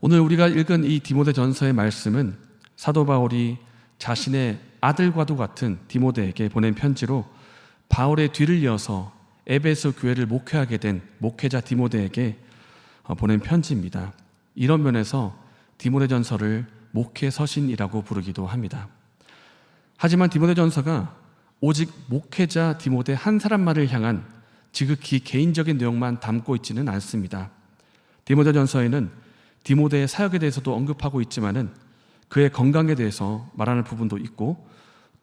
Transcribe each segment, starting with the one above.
오늘 우리가 읽은 이 디모데전서의 말씀은 사도 바울이 자신의 아들과도 같은 디모데에게 보낸 편지로 바울의 뒤를 이어서 에베소 교회를 목회하게 된 목회자 디모데에게 보낸 편지입니다. 이런 면에서 디모데전서를 목회 서신이라고 부르기도 합니다. 하지만 디모데전서가 오직 목회자 디모데 한 사람만을 향한 지극히 개인적인 내용만 담고 있지는 않습니다. 디모데전서에는 디모데의 사역에 대해서도 언급하고 있지만은 그의 건강에 대해서 말하는 부분도 있고,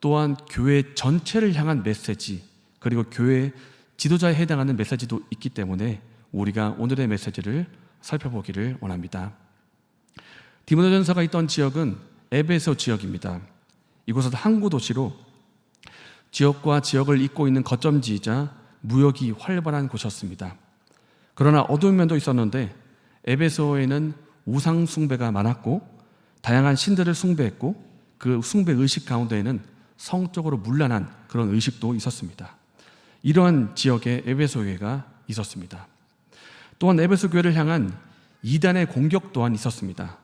또한 교회 전체를 향한 메시지, 그리고 교회 지도자에 해당하는 메시지도 있기 때문에 우리가 오늘의 메시지를 살펴보기를 원합니다. 디모데전서가 있던 지역은 에베소 지역입니다. 이곳은 항구 도시로 지역과 지역을 잇고 있는 거점지이자 무역이 활발한 곳이었습니다. 그러나 어두운 면도 있었는데 에베소에는 우상 숭배가 많았고 다양한 신들을 숭배했고, 그 숭배 의식 가운데에는 성적으로 문란한 그런 의식도 있었습니다. 이러한 지역에 에베소 교회가 있었습니다. 또한 에베소 교회를 향한 이단의 공격 또한 있었습니다.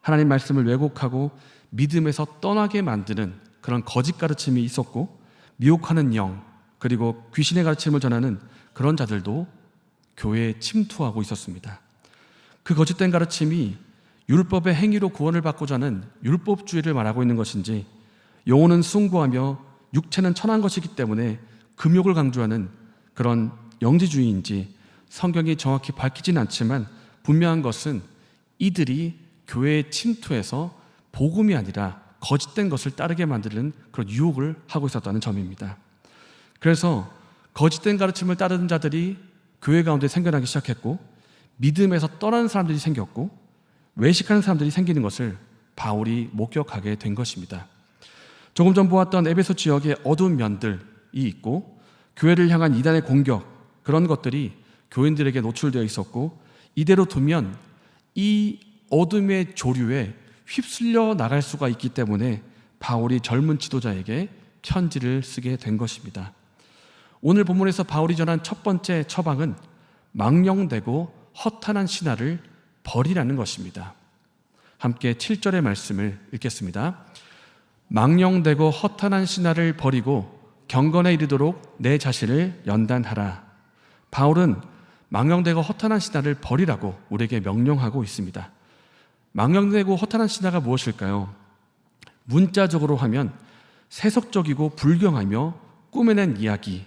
하나님 말씀을 왜곡하고 믿음에서 떠나게 만드는 그런 거짓 가르침이 있었고, 미혹하는 영, 그리고 귀신의 가르침을 전하는 그런 자들도 교회에 침투하고 있었습니다. 그 거짓된 가르침이 율법의 행위로 구원을 받고자 하는 율법주의를 말하고 있는 것인지, 영혼은 숭고하며 육체는 천한 것이기 때문에 금욕을 강조하는 그런 영지주의인지 성경이 정확히 밝히진 않지만 분명한 것은 이들이 교회에 침투해서 복음이 아니라 거짓된 것을 따르게 만드는 그런 유혹을 하고 있었다는 점입니다. 그래서 거짓된 가르침을 따르는 자들이 교회 가운데 생겨나기 시작했고, 믿음에서 떠나는 사람들이 생겼고, 외식하는 사람들이 생기는 것을 바울이 목격하게 된 것입니다. 조금 전 보았던 에베소 지역의 어두운 면들이 있고, 교회를 향한 이단의 공격, 그런 것들이 교인들에게 노출되어 있었고, 이대로 두면 이 어둠의 조류에 휩쓸려 나갈 수가 있기 때문에 바울이 젊은 지도자에게 편지를 쓰게 된 것입니다. 오늘 본문에서 바울이 전한 첫 번째 처방은 망령되고 허탄한 신화를 버리라는 것입니다. 함께 7절의 말씀을 읽겠습니다. 망령되고 허탄한 신화를 버리고 경건에 이르도록 내 자신을 연단하라. 바울은 망령되고 허탄한 신화를 버리라고 우리에게 명령하고 있습니다. 망령되고 허탄한 신화가 무엇일까요? 문자적으로 하면 세속적이고 불경하며 꾸며낸 이야기,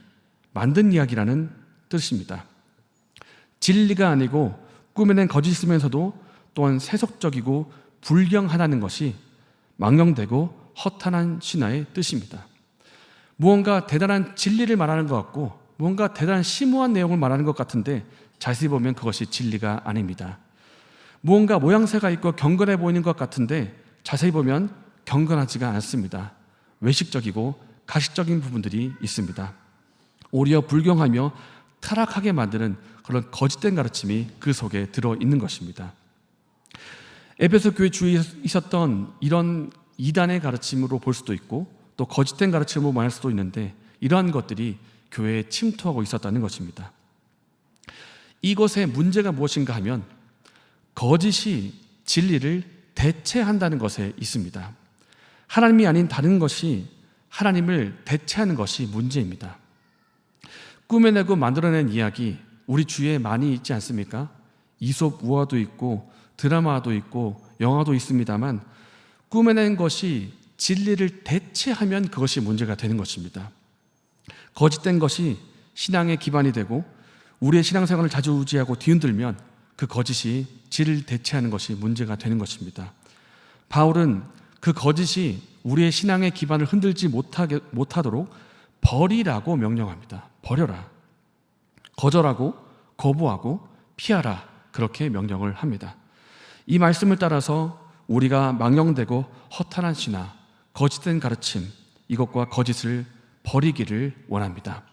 만든 이야기라는 뜻입니다. 진리가 아니고 꾸며낸 거짓이면서도 또한 세속적이고 불경하다는 것이 망령되고 허탄한 신화의 뜻입니다. 무언가 대단한 진리를 말하는 것 같고 무언가 대단한 심오한 내용을 말하는 것 같은데 자세히 보면 그것이 진리가 아닙니다. 무언가 모양새가 있고 경건해 보이는 것 같은데 자세히 보면 경건하지가 않습니다. 외식적이고 가식적인 부분들이 있습니다. 오히려 불경하며 타락하게 만드는 그런 거짓된 가르침이 그 속에 들어있는 것입니다. 에베소 교회 주위에 있었던 이런 이단의 가르침으로 볼 수도 있고 또 거짓된 가르침으로 말할 수도 있는데, 이러한 것들이 교회에 침투하고 있었다는 것입니다. 이것의 문제가 무엇인가 하면 거짓이 진리를 대체한다는 것에 있습니다. 하나님이 아닌 다른 것이 하나님을 대체하는 것이 문제입니다. 꾸며내고 만들어낸 이야기, 우리 주위에 많이 있지 않습니까? 이솝 우화도 있고 드라마도 있고 영화도 있습니다만 꾸며낸 것이 진리를 대체하면 그것이 문제가 되는 것입니다. 거짓된 것이 신앙의 기반이 되고 우리의 신앙생활을 좌지우지하고 뒤흔들면 그 거짓이 진리를 대체하는 것이 문제가 되는 것입니다. 바울은 그 거짓이 우리의 신앙의 기반을 흔들지 못하도록 버리라고 명령합니다. 버려라. 거절하고 거부하고 피하라. 그렇게 명령을 합니다. 이 말씀을 따라서 우리가 망령되고 허탄한 신화, 거짓된 가르침, 이것과 거짓을 버리기를 원합니다.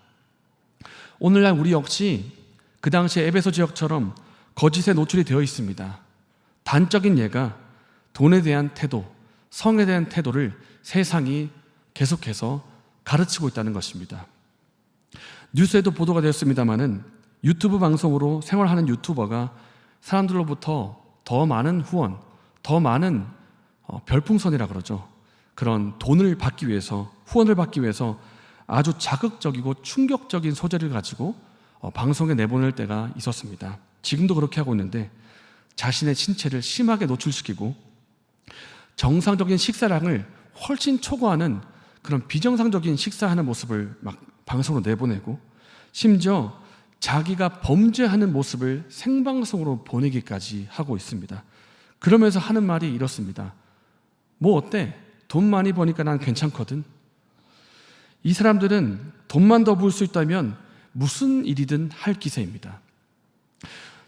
오늘날 우리 역시 그 당시 에베소 지역처럼 거짓에 노출이 되어 있습니다. 단적인 예가 돈에 대한 태도, 성에 대한 태도를 세상이 계속해서 가르치고 있다는 것입니다. 뉴스에도 보도가 되었습니다마는 유튜브 방송으로 생활하는 유튜버가 사람들로부터 더 많은 후원, 더 많은 별풍선이라 그러죠. 그런 돈을 받기 위해서, 후원을 받기 위해서 아주 자극적이고 충격적인 소재를 가지고 방송에 내보낼 때가 있었습니다. 지금도 그렇게 하고 있는데 자신의 신체를 심하게 노출시키고 정상적인 식사량을 훨씬 초과하는 그런 비정상적인 식사하는 모습을 막 방송으로 내보내고 심지어 자기가 범죄하는 모습을 생방송으로 보내기까지 하고 있습니다. 그러면서 하는 말이 이렇습니다. 뭐 어때? 돈 많이 버니까 난 괜찮거든. 이 사람들은 돈만 더 벌 수 있다면 무슨 일이든 할 기세입니다.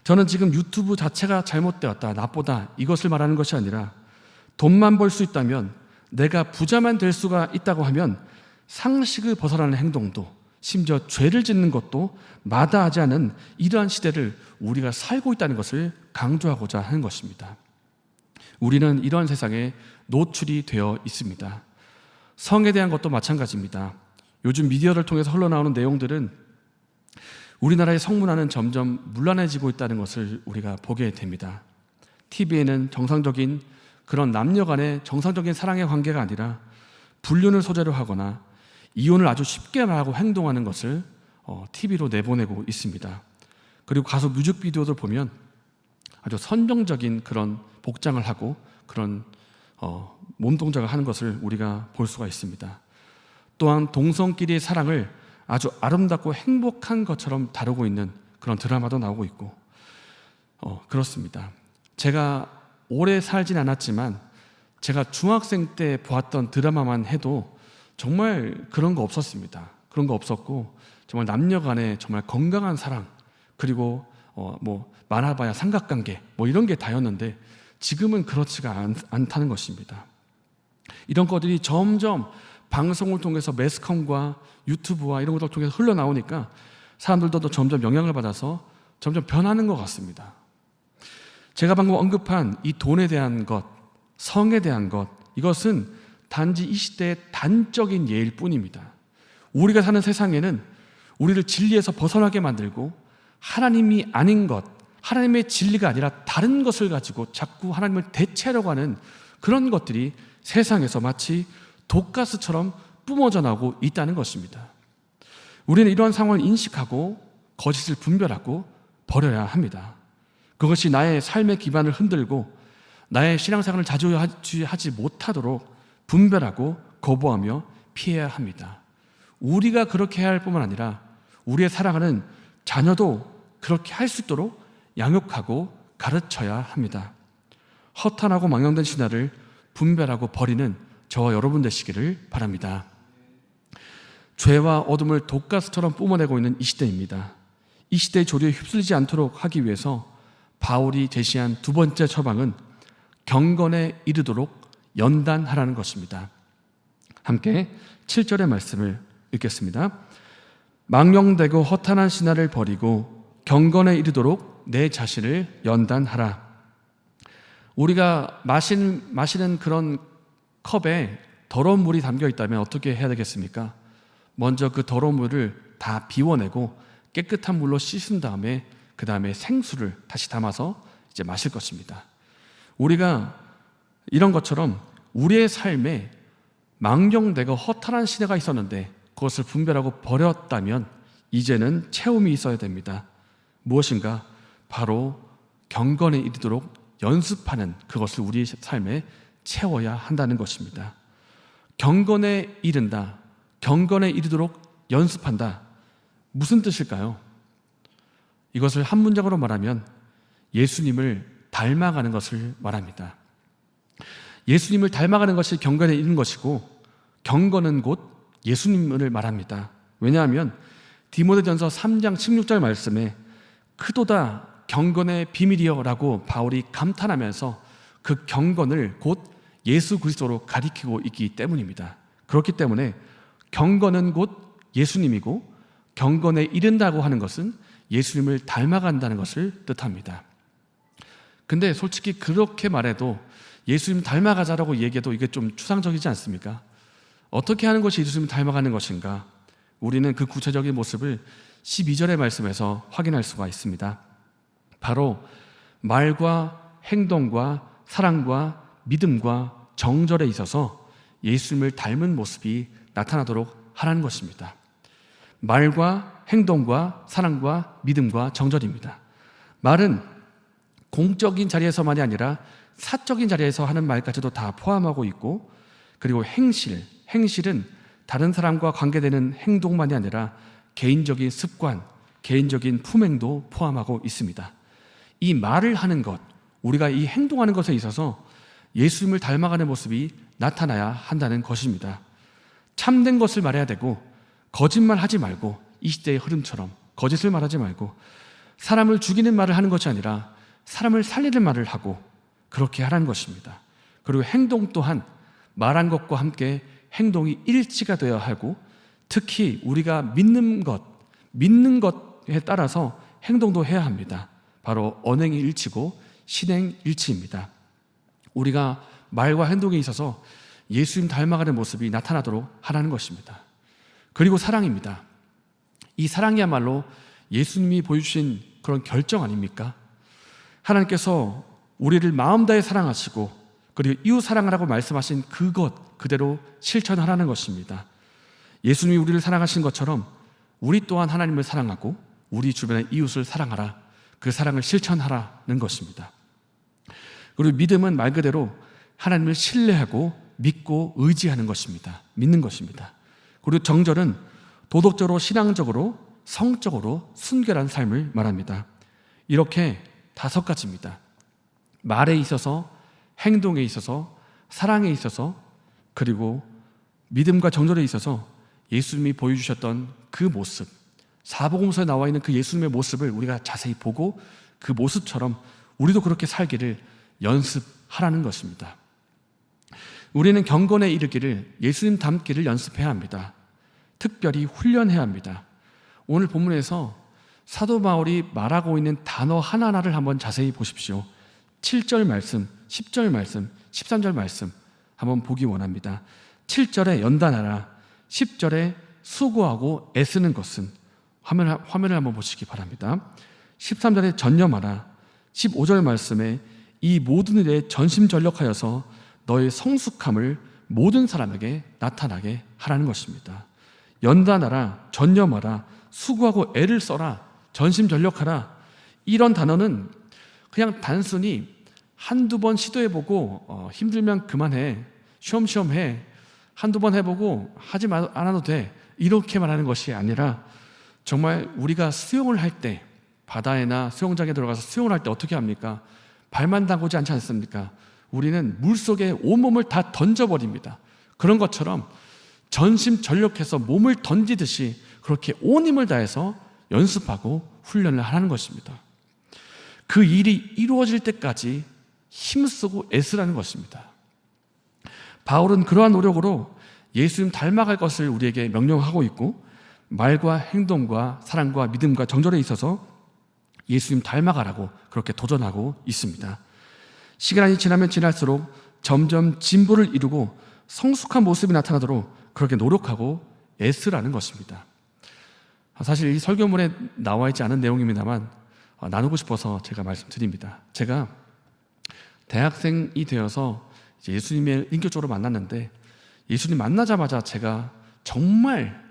저는 지금 유튜브 자체가 잘못되었다, 나쁘다 이것을 말하는 것이 아니라 돈만 벌 수 있다면 내가 부자만 될 수가 있다고 하면 상식을 벗어나는 행동도 심지어 죄를 짓는 것도 마다하지 않은 이러한 시대를 우리가 살고 있다는 것을 강조하고자 하는 것입니다. 우리는 이러한 세상에 노출이 되어 있습니다. 성에 대한 것도 마찬가지입니다. 요즘 미디어를 통해서 흘러나오는 내용들은 우리나라의 성문화는 점점 문란해지고 있다는 것을 우리가 보게 됩니다. TV에는 정상적인 그런 남녀 간의 정상적인 사랑의 관계가 아니라 불륜을 소재로 하거나 이혼을 아주 쉽게 말하고 행동하는 것을 TV로 내보내고 있습니다. 그리고 가수 뮤직비디오들 보면 아주 선정적인 그런 복장을 하고 그런 몸 동작을 하는 것을 우리가 볼 수가 있습니다. 또한 동성끼리의 사랑을 아주 아름답고 행복한 것처럼 다루고 있는 그런 드라마도 나오고 있고 그렇습니다. 제가 오래 살진 않았지만 제가 중학생 때 보았던 드라마만 해도 정말 그런 거 없었습니다. 그런 거 없었고 정말 남녀 간의 정말 건강한 사랑 그리고 뭐 많아봐야 삼각관계 뭐 이런 게 다였는데 지금은 그렇지가 않다는 것입니다. 이런 것들이 점점 방송을 통해서 매스컴과 유튜브와 이런 것들 통해서 흘러나오니까 사람들도 점점 영향을 받아서 점점 변하는 것 같습니다. 제가 방금 언급한 이 돈에 대한 것, 성에 대한 것, 이것은 단지 이 시대의 단적인 예일 뿐입니다. 우리가 사는 세상에는 우리를 진리에서 벗어나게 만들고 하나님이 아닌 것, 하나님의 진리가 아니라 다른 것을 가지고 자꾸 하나님을 대체하려고 하는 그런 것들이 세상에서 마치 독가스처럼 뿜어져 나오고 있다는 것입니다. 우리는 이러한 상황을 인식하고 거짓을 분별하고 버려야 합니다. 그것이 나의 삶의 기반을 흔들고 나의 신앙생활을 자주하지 못하도록 분별하고 거부하며 피해야 합니다. 우리가 그렇게 해야 할 뿐만 아니라 우리의 사랑하는 자녀도 그렇게 할 수 있도록 양육하고 가르쳐야 합니다. 허탄하고 망령된 신화를 분별하고 버리는 저와 여러분 되시기를 바랍니다. 죄와 어둠을 독가스처럼 뿜어내고 있는 이 시대입니다. 이 시대의 조류에 휩쓸리지 않도록 하기 위해서 바울이 제시한 두 번째 처방은 경건에 이르도록 연단하라는 것입니다. 함께 7절의 말씀을 읽겠습니다. 망령되고 허탄한 신화를 버리고 경건에 이르도록 내 자신을 연단하라. 우리가 마시는 그런 컵에 더러운 물이 담겨 있다면 어떻게 해야 되겠습니까? 먼저 그 더러운 물을 다 비워내고 깨끗한 물로 씻은 다음에 그 다음에 생수를 다시 담아서 이제 마실 것입니다. 우리가 이런 것처럼 우리의 삶에 망령되고 허탈한 시대가 있었는데 그것을 분별하고 버렸다면 이제는 체험이 있어야 됩니다. 무엇인가? 바로 경건에 이르도록 연습하는 그것을 우리의 삶에 채워야 한다는 것입니다. 경건에 이른다, 경건에 이르도록 연습한다. 무슨 뜻일까요? 이것을 한 문장으로 말하면 예수님을 닮아가는 것을 말합니다. 예수님을 닮아가는 것이 경건에 이른 것이고 경건은 곧 예수님을 말합니다. 왜냐하면 디모데전서 3장 16절 말씀에 크도다 경건의 비밀이여 라고 바울이 감탄하면서 그 경건을 곧 예수 그리스도로 가리키고 있기 때문입니다. 그렇기 때문에 경건은 곧 예수님이고 경건에 이른다고 하는 것은 예수님을 닮아간다는 것을 뜻합니다. 근데 솔직히 그렇게 말해도 예수님 닮아가자라고 얘기해도 이게 좀 추상적이지 않습니까? 어떻게 하는 것이 예수님을 닮아가는 것인가? 우리는 그 구체적인 모습을 12절의 말씀에서 확인할 수가 있습니다. 바로 말과 행동과 사랑과 믿음과 정절에 있어서 예수님을 닮은 모습이 나타나도록 하라는 것입니다. 말과 행동과 사랑과 믿음과 정절입니다. 말은 공적인 자리에서만이 아니라 사적인 자리에서 하는 말까지도 다 포함하고 있고, 그리고 행실은 다른 사람과 관계되는 행동만이 아니라 개인적인 습관, 개인적인 품행도 포함하고 있습니다. 이 말을 하는 것, 우리가 이 행동하는 것에 있어서 예수님을 닮아가는 모습이 나타나야 한다는 것입니다. 참된 것을 말해야 되고, 거짓말하지 말고, 이 시대의 흐름처럼 거짓을 말하지 말고, 사람을 죽이는 말을 하는 것이 아니라 사람을 살리는 말을 하고, 그렇게 하라는 것입니다. 그리고 행동 또한 말한 것과 함께 행동이 일치가 되어야 하고, 특히 우리가 믿는 것에 따라서 행동도 해야 합니다. 바로 언행이 일치고 신행 일치입니다. 우리가 말과 행동에 있어서 예수님 닮아가는 모습이 나타나도록 하라는 것입니다. 그리고 사랑입니다. 이 사랑이야말로 예수님이 보여주신 그런 결정 아닙니까? 하나님께서 우리를 마음 다해 사랑하시고, 그리고 이웃 사랑하라고 말씀하신 그것 그대로 실천하라는 것입니다. 예수님이 우리를 사랑하신 것처럼 우리 또한 하나님을 사랑하고 우리 주변의 이웃을 사랑하라, 그 사랑을 실천하라는 것입니다. 그리고 믿음은 말 그대로 하나님을 신뢰하고 믿고 의지하는 것입니다. 믿는 것입니다. 그리고 정절은 도덕적으로, 신앙적으로, 성적으로 순결한 삶을 말합니다. 이렇게 5가지입니다. 말에 있어서, 행동에 있어서, 사랑에 있어서, 그리고 믿음과 정절에 있어서 예수님이 보여주셨던 그 모습, 사복음서에 나와 있는 그 예수님의 모습을 우리가 자세히 보고 그 모습처럼 우리도 그렇게 살기를 연습하라는 것입니다. 우리는 경건에 이르기를, 예수님 닮기를 연습해야 합니다. 특별히 훈련해야 합니다. 오늘 본문에서 사도 바울이 말하고 있는 단어 하나하나를 한번 자세히 보십시오. 7절 말씀, 10절 말씀, 13절 말씀 한번 보기 원합니다. 7절에 연단하라, 10절에 수고하고 애쓰는 것은, 화면을 한번 보시기 바랍니다. 13절에 전념하라, 15절 말씀에 이 모든 일에 전심전력하여서 너의 성숙함을 모든 사람에게 나타나게 하라는 것입니다. 연단하라, 전념하라, 수고하고 애를 써라, 전심전력하라, 이런 단어는 그냥 단순히 한두 번 시도해보고 힘들면 그만해, 쉬엄쉬엄 해, 한두 번 해보고 하지 않아도 돼, 이렇게 말하는 것이 아니라 정말 우리가 수영을 할 때, 바다에나 수영장에 들어가서 수영을 할 때 어떻게 합니까? 발만 담그지 않지 않습니까? 우리는 물속에 온몸을 다 던져버립니다. 그런 것처럼 전심전력해서 몸을 던지듯이 그렇게 온 힘을 다해서 연습하고 훈련을 하라는 것입니다. 그 일이 이루어질 때까지 힘쓰고 애쓰라는 것입니다. 바울은 그러한 노력으로 예수님 닮아갈 것을 우리에게 명령하고 있고, 말과 행동과 사랑과 믿음과 정절에 있어서 예수님 닮아가라고 그렇게 도전하고 있습니다. 시간이 지나면 지날수록 점점 진보를 이루고 성숙한 모습이 나타나도록 그렇게 노력하고 애쓰라는 것입니다. 사실 이 설교문에 나와 있지 않은 내용입니다만 나누고 싶어서 제가 말씀드립니다. 제가 대학생이 되어서 예수님을 인격적으로 만났는데, 예수님 만나자마자 제가 정말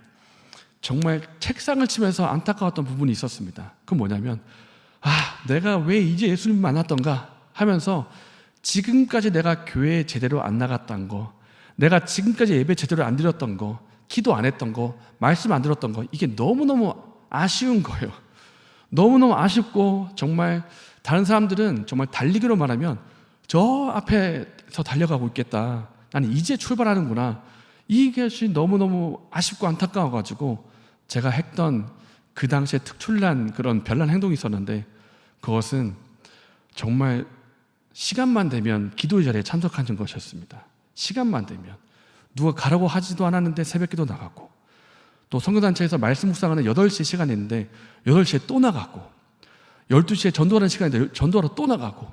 책상을 치면서 안타까웠던 부분이 있었습니다. 그건 뭐냐면, 내가 왜 이제 예수님 만났던가 하면서 지금까지 내가 교회에 제대로 안 나갔던 거, 내가 지금까지 예배 제대로 안 드렸던 거, 기도 안 했던 거, 말씀 안 들었던 거, 이게 너무너무 아쉬운 거예요. 너무너무 아쉽고, 정말 다른 사람들은 정말 달리기로 말하면 저 앞에서 달려가고 있겠다, 나는 이제 출발하는구나, 이게 너무너무 아쉽고 안타까워가지고 제가 했던 그 당시에 특출난 그런 별난 행동이 있었는데, 그것은 정말 시간만 되면 기도의 자리에 참석하는 것이었습니다. 시간만 되면 누가 가라고 하지도 않았는데 새벽기도 나가고, 또 성교단체에서 말씀 묵상하는 8시 시간이 있는데 8시에 또 나가고, 12시에 전도하는 시간인데 전도하러 또 나가고,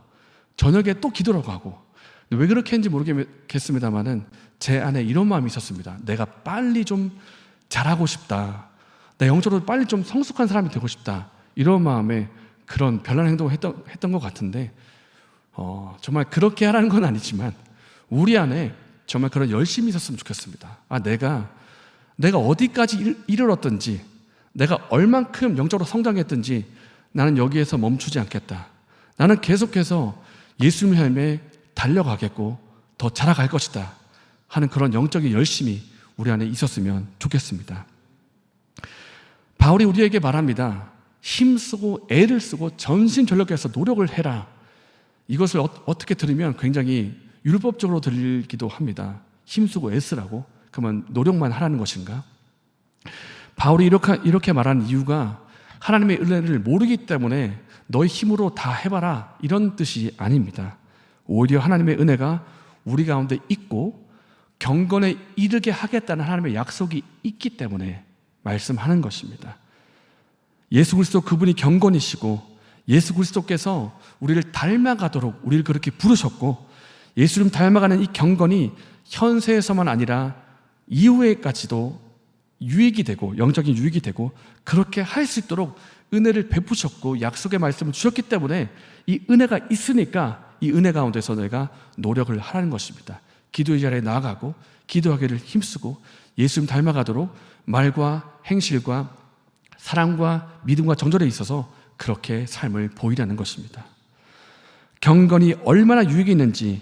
저녁에 또 기도하러 가고. 왜 그렇게 했는지 모르겠습니다만은 제 안에 이런 마음이 있었습니다. 내가 빨리 좀 잘하고 싶다, 내 영적으로 빨리 좀 성숙한 사람이 되고 싶다, 이런 마음에 그런 별난 행동을 했던 것 같은데, 정말 그렇게 하라는 건 아니지만 우리 안에 정말 그런 열심이 있었으면 좋겠습니다. 내가 어디까지 이르렀든지, 내가 얼만큼 영적으로 성장했든지 나는 여기에서 멈추지 않겠다. 나는 계속해서 예수님의 삶에 달려가겠고 더 자라갈 것이다 하는 그런 영적인 열심이 우리 안에 있었으면 좋겠습니다. 바울이 우리에게 말합니다. 힘쓰고 애를 쓰고 전심전력해서 노력을 해라. 이것을 어떻게 들으면 굉장히 율법적으로 들리기도 합니다. 힘쓰고 애쓰라고? 그러면 노력만 하라는 것인가? 바울이 이렇게 말하는 이유가 하나님의 은혜를 모르기 때문에 너의 힘으로 다 해봐라 이런 뜻이 아닙니다. 오히려 하나님의 은혜가 우리 가운데 있고 경건에 이르게 하겠다는 하나님의 약속이 있기 때문에 말씀하는 것입니다. 예수 그리스도 그분이 경건이시고 예수 그리스도께서 우리를 닮아가도록 우리를 그렇게 부르셨고 예수님 닮아가는 이 경건이 현세에서만 아니라 이후에까지도 유익이 되고 영적인 유익이 되고 그렇게 할 수 있도록 은혜를 베푸셨고 약속의 말씀을 주셨기 때문에 이 은혜가 있으니까 이 은혜 가운데서 내가 노력을 하라는 것입니다. 기도의 자리에 나아가고 기도하기를 힘쓰고 예수님 닮아가도록 말과 행실과 사랑과 믿음과 정절에 있어서 그렇게 삶을 보이라는 것입니다. 경건이 얼마나 유익이 있는지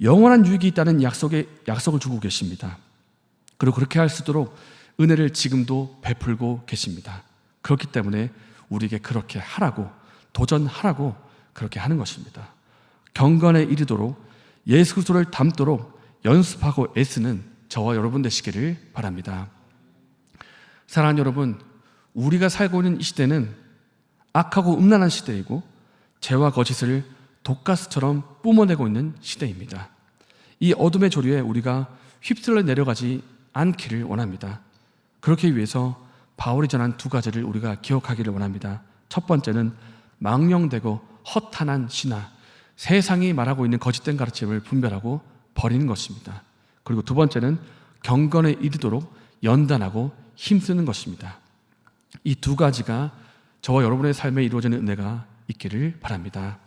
영원한 유익이 있다는 약속을 주고 계십니다. 그리고 그렇게 할 수 있도록 은혜를 지금도 베풀고 계십니다. 그렇기 때문에 우리에게 그렇게 하라고 도전하라고 그렇게 하는 것입니다. 경건에 이르도록 예수 그리스도를 닮도록 연습하고 애쓰는 저와 여러분 되시기를 바랍니다. 사랑하는 여러분, 우리가 살고 있는 이 시대는 악하고 음란한 시대이고 죄와 거짓을 독가스처럼 뿜어내고 있는 시대입니다. 이 어둠의 조류에 우리가 휩쓸려 내려가지 않기를 원합니다. 그렇기 위해서 바울이 전한 두 가지를 우리가 기억하기를 원합니다. 첫 번째는 망령되고 허탄한 신화, 세상이 말하고 있는 거짓된 가르침을 분별하고 버리는 것입니다. 그리고 두 번째는 경건에 이르도록 연단하고 힘쓰는 것입니다. 이 두 가지가 저와 여러분의 삶에 이루어지는 은혜가 있기를 바랍니다.